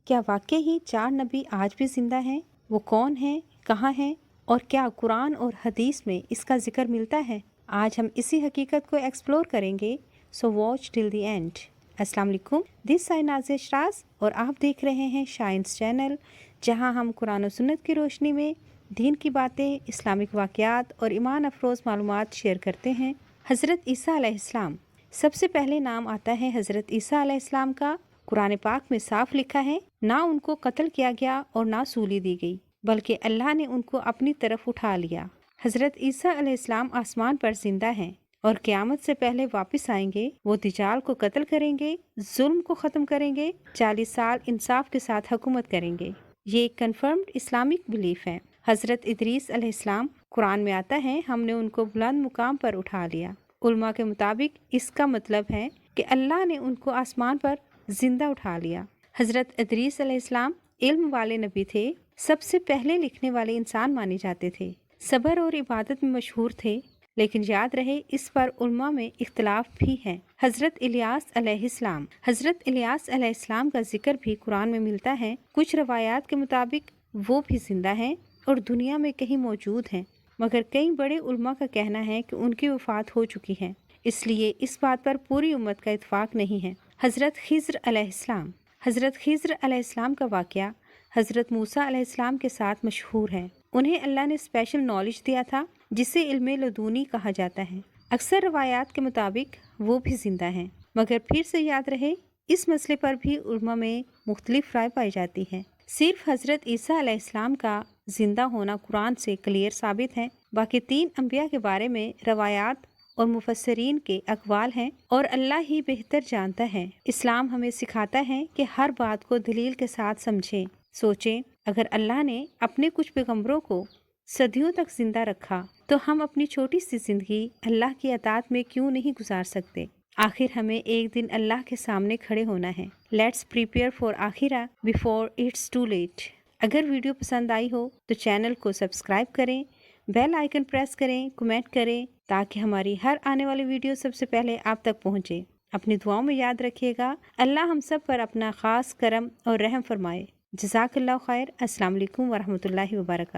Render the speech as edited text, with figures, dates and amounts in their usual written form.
क्या वाकई ही 4 नबी आज भी ज़िंदा हैं? वो कौन हैं, कहाँ हैं और क्या कुरान और हदीस में इसका जिक्र मिलता है? आज हम इसी हकीकत को एक्सप्लोर करेंगे, so watch till the end. अस्सलाम वालेकुम, दिस आई नाज़िया शराज और आप देख रहे हैं शाइन्स चैनल, जहां हम कुरान और सुन्नत की रोशनी में दीन की बातें, इस्लामिक वाक़यात और ईमान अफरोज़ मालूमात शेयर करते हैं। हज़रत ईसा अलैहिस्सलाम, सबसे पहले नाम आता है हज़रत ईसा अलैहिस्सलाम का। कुरान पाक में साफ लिखा है, ना उनको कत्ल किया गया और ना सूली दी गई, बल्कि अल्लाह ने उनको अपनी तरफ उठा लिया। हज़रत ईसा अलैहिस्सलाम आसमान पर जिंदा हैं और क़यामत से पहले वापस आएंगे। वो दज्जाल को कत्ल करेंगे, जुल्म को ख़त्म करेंगे, 40 साल इंसाफ के साथ हुकूमत करेंगे। ये एक कन्फर्म्ड इस्लामिक बिलीफ है। हज़रत इदरीस अलैहिस्सलाम, कुरान में आता है, हमने उनको बुलंद मुकाम पर उठा लिया। उलमा के मुताबिक इसका मतलब है कि अल्लाह ने उनको आसमान पर जिंदा उठा लिया। हज़रत इदरीस अलैहिस्सलाम इल्म वाले नबी थे, सबसे पहले लिखने वाले इंसान माने जाते थे, सब्र और इबादत में मशहूर थे। लेकिन याद रहे, इस पर उलमा में इख्तलाफ भी है। हज़रत इलियास अलैहिस्सलाम, हज़रत इलियास अलैहिस्सलाम का जिक्र भी कुरान में मिलता है। कुछ रवायात के मुताबिक वो भी जिंदा हैं और दुनिया में कहीं मौजूद हैं, मगर कई बड़े उलमा का कहना है कि उनकी वफ़ात हो चुकी है, इसलिए इस बात पर पूरी उम्मत का इत्फाक नहीं है। हज़रत खिज़्र अलैहिस्सलाम, हज़रत खिज़्र अलैहिस्सलाम का वाक़या हज़रत मूसा अलैहिस्सलाम के साथ मशहूर है। उन्हें अल्लाह ने स्पेशल नॉलेज दिया था, जिसे इल्मे लदूनी कहा जाता है। अक्सर रवायात के मुताबिक वो भी जिंदा हैं, मगर फिर से याद रहे, इस मसले पर भी उलमा में मुख्तलिफ राय पाई जाती है। सिर्फ हज़रत ईसा अलैहिस्सलाम का जिंदा होना कुरान से क्लियर साबित है। बाकी 3 अंबिया के बारे में रवायात और मुफस्सरीन के अक़वाल हैं और अल्लाह ही बेहतर जानता है। इस्लाम हमें सिखाता है कि हर बात को दलील के साथ समझें, सोचें। अगर अल्लाह ने अपने कुछ पैगंबरों को सदियों तक जिंदा रखा, तो हम अपनी छोटी सी जिंदगी अल्लाह की अताअत में क्यों नहीं गुजार सकते? आखिर हमें एक दिन अल्लाह के सामने खड़े होना है। लेट्स प्रिपेयर फॉर आखिरा बिफोर इट्स टू लेट। अगर वीडियो पसंद आई हो तो चैनल को सब्सक्राइब करें, बेल आइकन प्रेस करें, कमेंट करें, ताकि हमारी हर आने वाली वीडियो सबसे पहले आप तक पहुंचे। अपनी दुआओं में याद रखिएगा। अल्लाह हम सब पर अपना खास करम और रहम फरमाए। जज़ाकल्लाहु खैर। अस्सलाम वालेकुम वरहमतुल्लाहि वबरकातुहू।